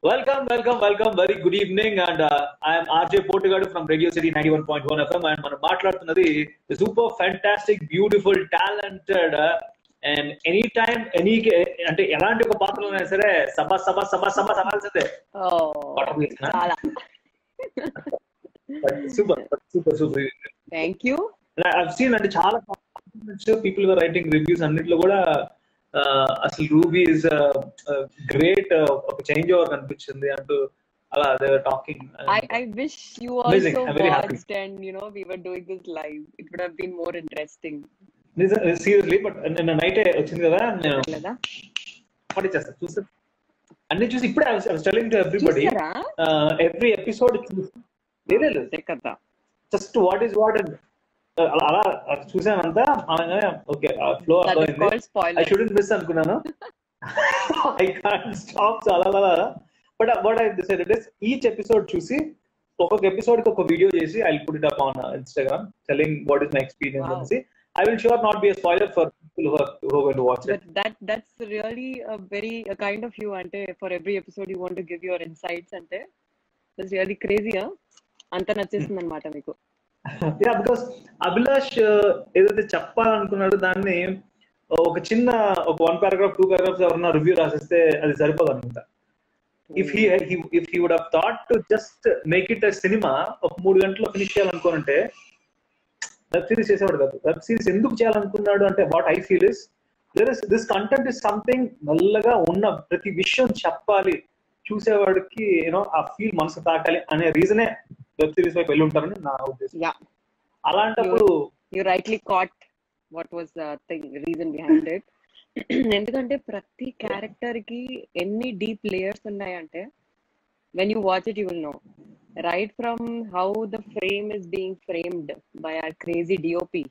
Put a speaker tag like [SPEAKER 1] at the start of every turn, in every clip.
[SPEAKER 1] Welcome. Very good evening, and I am RJ Portugadu from Radio City 91.1 FM, and మనం మాట్లాడుతున్నది the super fantastic, beautiful, talented, and anytime, any అంటే ఎలాంటి ఒక పాత్రలో అయినా సరే సమాల్సిందే.
[SPEAKER 2] చాలా
[SPEAKER 1] super.
[SPEAKER 2] Thank you.
[SPEAKER 1] I've seen అంటే చాలా పీపుల్ వర్ రైటింగ్ రివ్యూస్ అన్నిట్లో కూడా అసలు రూబీ ఇస్ గ్రేట్ ఒక చేంజ్ ఓవర్ అనిపించింది అంటూ అలా they were talking.
[SPEAKER 2] I wish you also watched and we were doing this live. It would have been more interesting.
[SPEAKER 1] Seriously but నిన్న night వచ్చింది కదా, నేను చేస్తాను చూస్తే అన్ని చూసి ఇప్పుడే telling to everybody every episode లేదు జస్ట్ వాట్ ఈస్ వాట్ అలా చూసానంతా okay flow I shouldn't miss అనుకున్నాను. ఐ కాంట్ స్టాప్ అలా but what I decided is each episode చూసి ఒక్కొక్క ఎపిసోడ్ కి ఒక వీడియో చేసి I will put it up on Instagram telling what is my experience and see I will sure not be a spoiler for people who are going to watch it.
[SPEAKER 2] That's really a kind of you ante for every episode you want to give your insights ante that's really crazy. anta nachestunది annamata meeku.
[SPEAKER 1] Yeah, because Abhilash ఏదైతే చెప్పాలనుకున్నాడో దాన్ని ఒక చిన్న ఒక 1 paragraph 2 paragraphs ఎవరన్నా review రాసేస్తే అది సరిపోదు అనుకుంటా. If he would have thought to just make it a cinema ఒక 3 గంటల్లో ఫినిష్ చేయాలనుకోనంటే వెబ్ సిరీస్ చేసేవాడు కాదు. వెబ్ సిరీస్ ఎందుకు చేయాలనుకున్నాడు అంటే what I feel is this content is something మెల్లగా ఉన్న ప్రతి విషయం చెప్పాలి, చూసేవాడికి ఆ ఫీల్ మనసు తాకాలి అనే రీజనే వెబ్ సిరీస్ వైపు వెళ్ళి ఉంటారని నా ఉద్దేశం. అలాంటప్పుడు
[SPEAKER 2] you rightly caught what was the reason behind it. ఎందుకంటే ప్రతి క్యారెక్టర్ కి ఎన్ని డీప్ లేయర్స్ ఉన్నాయంటే when you watch it you will know. Right from how the frame is being framed by our crazy DOP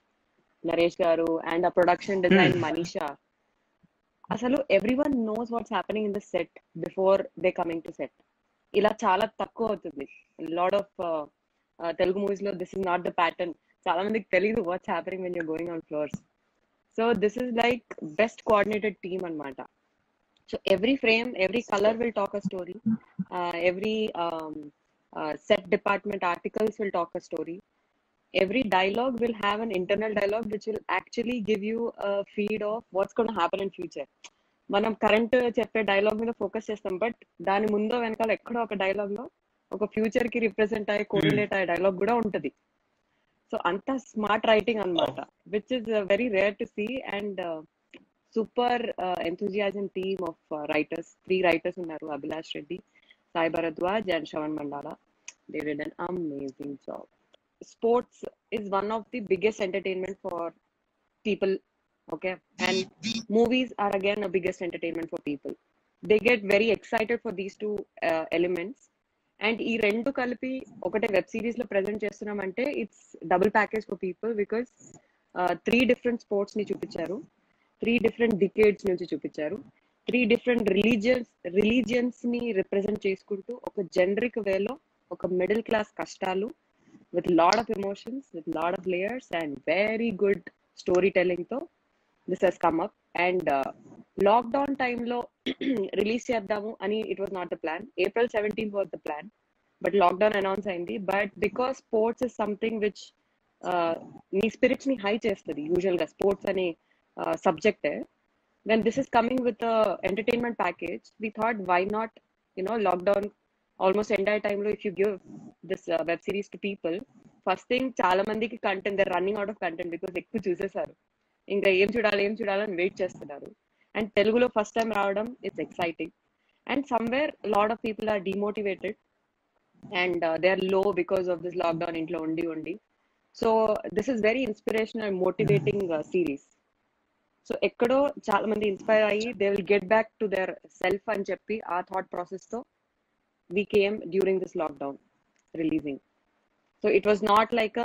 [SPEAKER 2] Naresh garu and ఆ production design Manisha. అసలు everyone knows what's happening in the set before they coming to set. ఇలా చాలా తక్కువ అవుతుంది. Lot of Telugu movies లో this is not the pattern. చాలా మందికి తెలియదు what's happening when you're going on floors. So this is like best coordinated team అన్నమాట. So every frame, every colour will talk a story, every set department articles will talk a story, every dialogue will have an internal dialogue which will actually give you a feed of what's going to happen in future. మనం current చెప్పే dialogue మీద focus చేస్తాం, but దాని ముందో వెనకాల ఎక్కడో ఒక dialogue లో ఒక ఫ్యూచర్ కి రిప్రజెంట్ అయ్యే కోరిలేట్ అయ్యే డైలాగ్ కూడా ఉంటది. సో అంత స్మార్ట్ రైటింగ్ అన్నమాట, which is very rare to see. And super enthusiasm team of writers. 3 writers ఉన్నారు, Abhilash Reddy, Sai Bharadwaj and Shravan Mandala. They did an amazing job. Sports is one of the biggest entertainment for people, okay? And movies are again a biggest entertainment for people. They get very excited for these two elements. And ee rendu kalpi okate web series lo present chestunamante it's double package for people because 3 different sports ni chupicharu, 3 different decades nunchi chupicharu, 3 different religions ని represent చేసుకుంటూ ఒక generic వేలో ఒక middle class కష్టాలు with lot of emotions, with lot of layers and very good story telling తో this he's come up. అండ్ lockdown టైంలో release చేద్దాము అని it was not the plan. April 17th was the plan, but lockdown announce అయింది. But because sports is something which నీ spirits ని high చేస్తుంది usual గా స్పోర్ట్స్ అనే సబ్జెక్టే. When this is coming with a entertainment package, we thought why not, lockdown almost entire time lo if you give this web series to people, first thing chaala mandiki content, they're running out of content because ekku chusesaru, inga em chudali ani wait chestunaru. And Telugulo first time raavadam, it's exciting. And somewhere a lot of people are demotivated and they are low because of this lockdown intlo undi. So this is very inspirational and motivating series. So ఎక్కడో చాలా మంది inspire అయ్యి they will get back to their self అని చెప్పి ఆ thought process తో we came during this lockdown releasing. So it was not like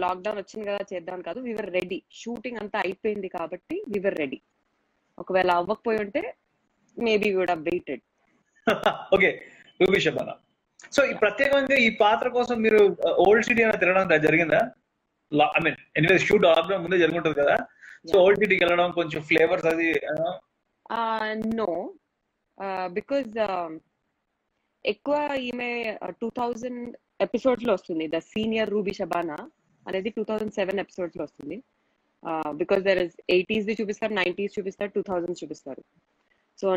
[SPEAKER 2] lockdown వచ్చింది కదా చేద్దాం కాదు, వీఆర్ రెడీ. షూటింగ్ అంతా అయిపోయింది కాబట్టి వీఆర్ రెడీ. ఒకవేళ అవ్వకపోయి ఉంటే maybe we would have waited.
[SPEAKER 1] Okay Shabana, so ఈ ప్రత్యేకంగా ఈ పాత్ర కోసం మీరు ఓల్డ్ సిటీ అయినా తిరగడం జరిగిందా? I mean anyway shoot lockdown ముందే జరుగుంటది కదా, సో ఓల్డ్ సిటీకి వెళ్ళడం కొంచెం ఫ్లేవర్స్ అది
[SPEAKER 2] నో, బికాజ్ ఎక్కువ ఈమె 2000 ఎపిసోడ్స్ లో వస్తుంది. ద సీనియర్ రూబీ షబానా అనేది 2007 ఎపిసోడ్స్ లో వస్తుంది. Because there is 80s the చూపిస్తారు, 90s చూపిస్తారు, 2000s చూపిస్తారు. సో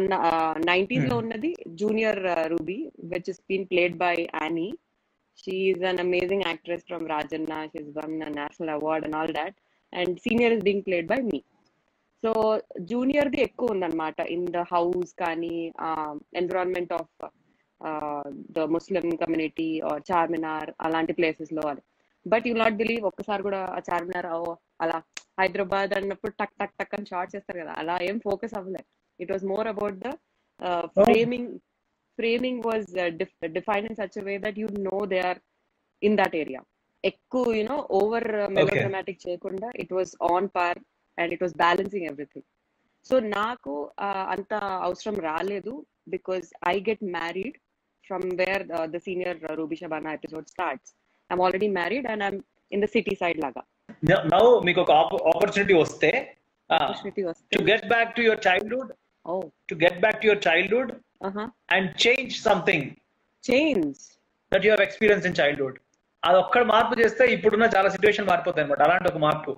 [SPEAKER 2] 90s లో ఉన్నది junior Ruby, which is been played by Annie. She is an amazing actress from Rajanna. She's won a national award and all that. And senior is being played by me. So junior ది ఎక్కువ ఉందన్నమాట in the house కానీ environment of the Muslim community or Charminar అలాంటి places లో అని. But you not believe, ఒక్కసారి కూడా ఆ చార్మినార్ అలా హైదరాబాద్ అన్నప్పుడు టక్ టక్ టక్ అని షార్ట్ చేస్తారు కదా, అలా ఏం ఫోకస్ అవ్వలేదు. It was more about the framing was defined in such a way that you know they are in that area. Ekku, over melodramatic cheyakunda, it was on par and it was balancing everything. So naaku anta avsaram raaledu because I get married from where the senior Ruby Shabana episode starts. I'm already married and I'm in the city side laga.
[SPEAKER 1] Now meeku oka opportunity vaste to get back to your childhood. To get back to your childhood and change something that you have experienced in childhood. అది ఒక్కడ మార్పు చేస్తే ఇప్పుడున్న చాలా situation మారిపోతాయి అన్నమాట, అలాంటి ఒక మార్పు.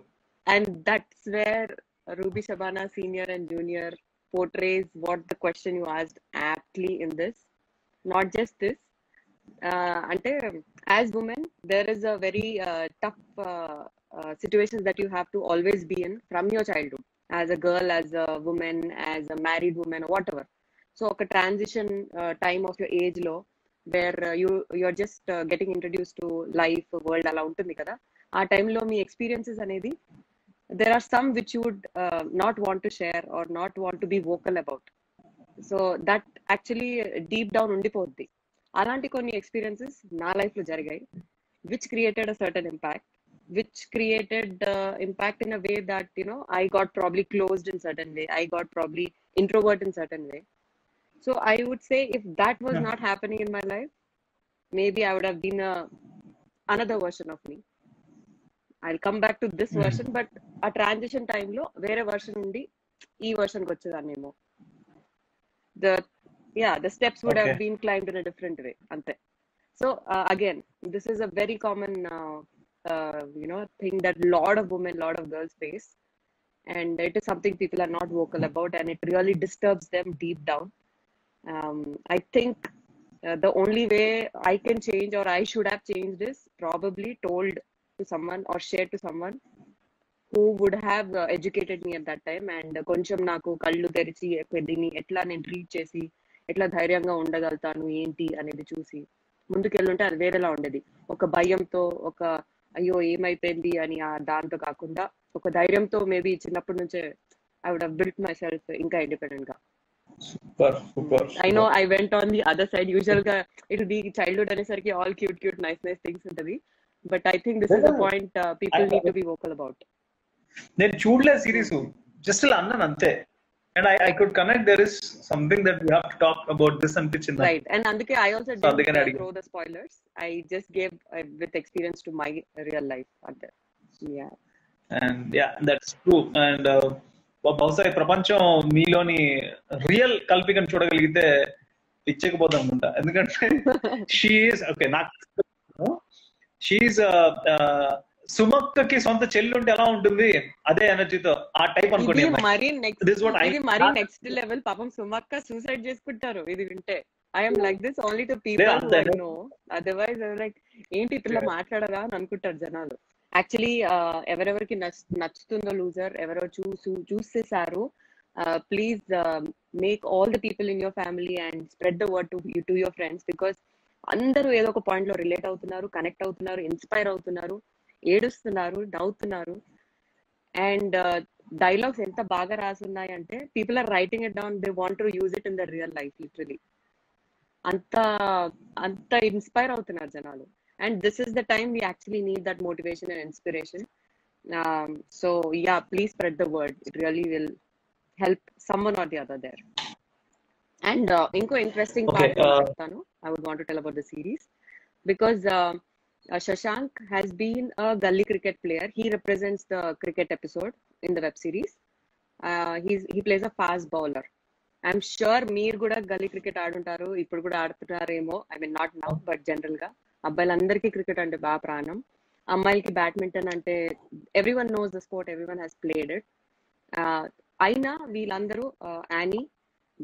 [SPEAKER 2] And that's where Ruby Shabana senior and junior portrays what the question you asked aptly in this. Not just this, ante as women there is a very tough situations that you have to always be in from your childhood, as a girl, as a woman, as a married woman, whatever. So a transition time of your age lo where you're just getting introduced to life, world ala untundi kada. Aa time lo mee experiences anedi, there are some which you would not want to share or not want to be vocal about. So that actually deep down undipoddi. Alanti konni experiences na life lo jarigayi which created a certain impact, which created impact in a way that I got probably closed in certain way, I got probably introvert in certain way. So I would say if that was not happening in my life, maybe I would have been another version of me. I'll come back to this version, but a transition time lo vere version undi ee version ki vachedannemo. The steps would have been climbed in a different way ante. So again, this is a very common thing that lot of women, lot of girls face, and it is something people are not vocal about, and it really disturbs them deep down. I think the only way I can change, or I should have changed, is probably told to someone or shared to someone who would have educated me at that time, and koncham naaku kallu terichi dini etla nen treat chesi etla dhairyanga undagaltanu enti anedi chusi ముందుకెళ్ళుంటే అది వేరేలా ఉండేది. ఒక భయంతో, ఒక అయ్యో ఏమైపోయింది అని దాంతో కాకుండా ఒక ధైర్యంతో మేబీ చిన్నప్పటి నుంచే I would have built myself ఇంకా ఇండిపెండెంట్ గా. I know I went on the other side. Usual గా it will be childhood అనేసరికి all cute nice things ఉంటది, but I think this is a point people need to be vocal about.
[SPEAKER 1] నేను చూడలేదు series, just ఇలా అన్నాను అంతే. And I could connect, there is something that we have to talk about this అనిపించింది.
[SPEAKER 2] Right, and అందుకే I also didn't throw the spoilers. I just gave with experience to my real life అంతే. Yeah.
[SPEAKER 1] And yeah, that's true. And బహుశా ఈ ప్రపంచం మీలోని real కల్పికను చూడగలిగితే ఇచ్చకపోతాం అనుకుంటా. ఎందుకంటే షీఈస్ ఓకే, నాకు షీఈస్ సుమక్కకి సొంత చెల్లి ఉంటే ఎలా ఉంటుంది అదే ఎనర్జీతో ఆ టైప్ అనుకోండి.
[SPEAKER 2] మరి నెక్స్ట్ లెవెల్. పాపం సుమక్క సూసైడ్ చేసుకుంటారు ఇది వింటే. I'm like this only to people who I know, otherwise like ఏంటి పిల్ల మాట్లాడరా అని అనుకుంటారు జనాలు. యాక్చువల్లీ ఎవరెవరికి నచ్చుతుందో లూజర్, ఎవరో చూసేసారు, please make all the people in your family and spread the word to your friends, because అందరూ ఏదో ఒక పాయింట్ లో రిలేట్ అవుతున్నారు, కనెక్ట్ అవుతున్నారు, ఇన్స్పైర్ అవుతున్నారు, ఏడుస్తున్నారు, నవ్వుతున్నారు. అండ్ డైలాగ్స్ ఎంత బాగా రాసున్నాయి అంటే people are writing it down, they want to use it in the real life. Literally అంత ఇన్స్పైర్ అవుతున్నారు జనాలు. And this is the time we actually need that motivation and inspiration. So yeah, please spread the word. It really will help someone or the other there. And inko interesting part I would want to tell about the series, because Shashank has been a gully cricket player. He represents the cricket episode in the web series. He plays a fast bowler, I'm sure మీరు కూడా gully cricket ఆడుంటారు, ఇప్పుడు కూడా ఆడుతున్నారేమో. I mean not now, but general గా అబ్బాయిలందరికీ cricket అంటే బాగా ప్రాణం. అమ్మాయిలకి బ్యాడ్మింటన్ అంటే everyone knows the sport, everyone has played it. అయినా వీళ్ళందరూ Ani,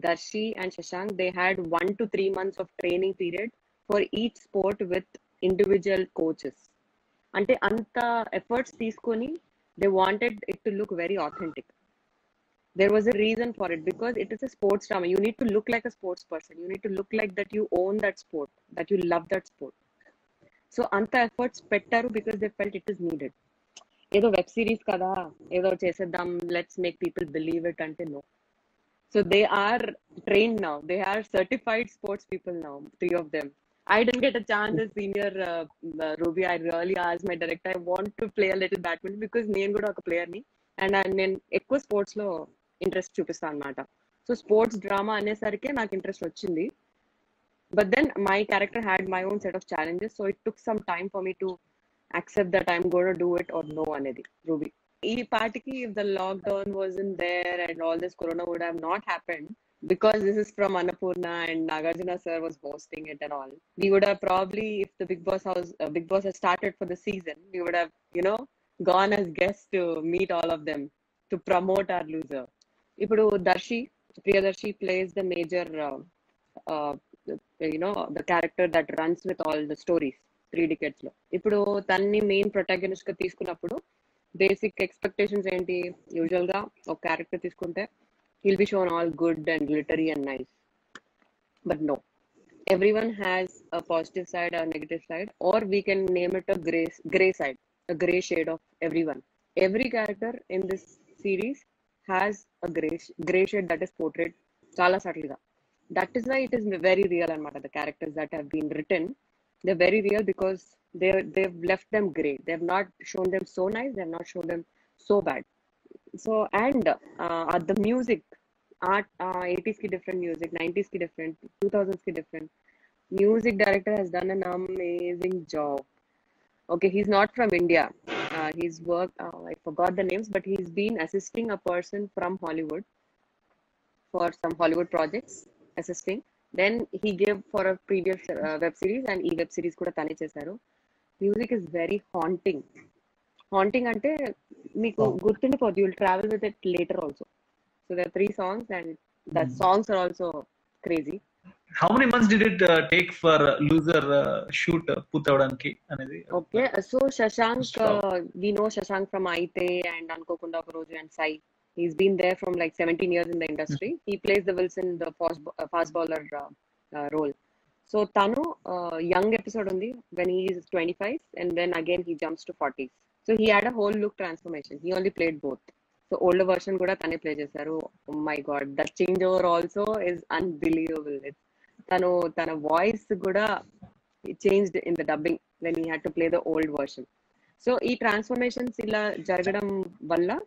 [SPEAKER 2] Darshi and Shashank, they had 1 to 3 months of training period for each sport with individual coaches. అంటే అంత ఎఫర్ట్స్ తీసుకొని they wanted it to look very authentic. There was a reason for it, because it is a sports drama. You need to look like a sports person. You need to look like that you own that sport, that you love that sport. So anta efforts pettaru because they felt it is needed. Edo web series kada, edo cheseddam, let's make people believe it ante no. So they are trained now. They are certified sports people now, 3 of them. I didn't get a chance as senior Ruby. I really asked my director, I want to play a little badminton because నేను కూడా ఒక player ని, and నేను ఎక్కువ sports లో interest చూపిస్తాను అనమాట. So sports drama అనేసరికి నాకు ఇంట్రెస్ట్ వచ్చింది. But then my character had my own set of challenges, so it took some time for me to accept that I'm gonna do it or no అనేది. Ruby ఈ పాటికి if the lockdown was in there and all this corona would have not happened, because this is from Annapurna and Nagarjuna sir was hosting it and all, we would have probably, if the Bigg Boss has started for the season, we would have, gone as guests to meet all of them to promote our loser. Ipudu Priyadarshi plays the major, the character that runs with all the stories 3 decades lo. Ipudu tanni main protagonist ga తీసుకున్నప్పుడు basic expectations ఏంటి, usual గా ఒక character తీసుకుంటే he'll be shown all good and glittery and nice. But no, everyone has a positive side, a negative side, or we can name it a gray side, a gray shade of everyone. Every character in this series has a gray shade that is portrayed chala subtle ga. That is why it is very real anamata. The characters that have been written, they're very real because they've left them gray. They have not shown them so nice, they have not shown them so bad. So and the music, art, 80s ki different music, 90s ki different, 2000s ki different. Music director has done an amazing job. Okay, he's not from India. He's worked, I forgot the names, but he's been assisting a person from Hollywood for some Hollywood projects, assisting. Then he gave for a previous web series, and web series kuda tane chesaru. Music is very haunting ante meeku gurtundipodu, you'll travel with it later also. So there are 3 songs and the songs are also crazy.
[SPEAKER 1] How many months did it take for loser shoot putavadaniki anedi?
[SPEAKER 2] Okay, so Shashank, we know Shashank from Aite and Ankokunda Paroju and Sai. He's been there from like 17 years in the industry. He plays the Wilson, the fast bowler role. So Tanu, young episode undi when he is 25, and then again he jumps to 40s. So he had a whole look transformation. He only played both. So older version kuda tane play chesaru. Oh my god, that changeover also is unbelievable. Tana voice kuda changed in the dubbing when he had to play the old version. So ee transformations illa jaragadam valla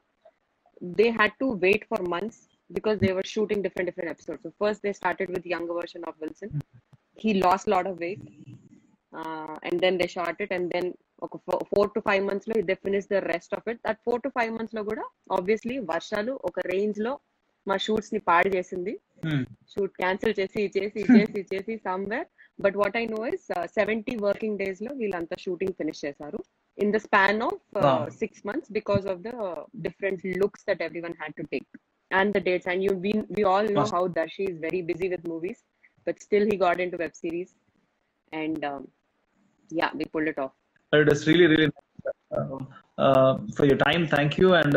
[SPEAKER 2] they had to wait for months because they were shooting different episodes. So first they started with younger version of Wilson. He lost a lot of weight, and then they shot it, and then 4 to 5 months lo they finished the rest of it. That 4 to 5 months lo kuda obviously varshalu oka range lo ma shoots ni paadi chesindi. Shoot cancel chesi somewhere. But what I know is 70 working days lo veelanta shooting finish chesaru in the span of 6 months because of the different looks that everyone had to take and the dates. And we all know how Darshi is very busy with movies, but still he got into web series, and yeah, we pulled it off.
[SPEAKER 1] It is really for your time, thank you. And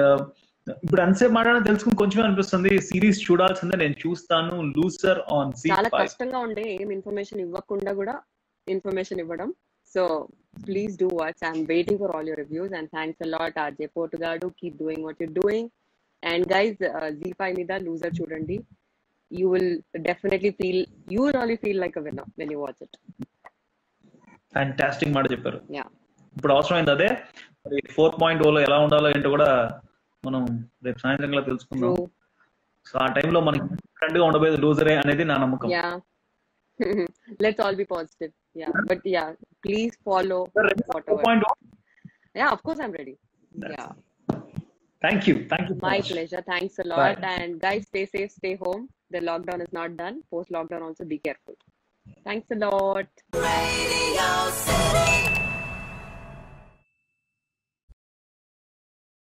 [SPEAKER 1] ఇప్పుడు అన్సేపు మాట్లాడడం తెలుసుకుని కొంచెం అనిపిస్తుంది, series చూడాల్సిందే, నేను చూస్తాను. Loser on ZEE5
[SPEAKER 2] చాలా కష్టంగా ఉండే ఏం ఇన్ఫర్మేషన్ ఇవ్వకుండా కూడా ఇన్ఫర్మేషన్ ఇవ్వడం. So please do watch. I'm waiting for all your reviews and thanks a lot RJ Portugadu. Keep doing what you're doing. And guys ZEE5 మీద లూజర్ చూడండి. You will definitely feel like a winner when you watch it.
[SPEAKER 1] Fantastic మాట చెప్పారు.
[SPEAKER 2] Yeah.
[SPEAKER 1] ఇప్పుడు అవసరమైంది అదే. మరి 4.0 లో ఎలా ఉండాలో ఏంటో కూడా మనం రేపు సాయంత్రంలో తెలుసుకుందాం. సో ఆ టైంలో మనకి డిఫరెంట్ గా ఉండబోయేది లూజరే అనేది నా నమ్మకం.
[SPEAKER 2] Yeah. Let's all be positive. Yeah. But yeah, please follow whatever.
[SPEAKER 1] 4.0.
[SPEAKER 2] Yeah, of course I'm ready. Yeah.
[SPEAKER 1] Thank you.
[SPEAKER 2] My pleasure. Thanks a lot. Bye. And guys, stay safe, stay home. The lockdown is not done. Post lockdown also be careful. Thanks a lot.
[SPEAKER 3] Radio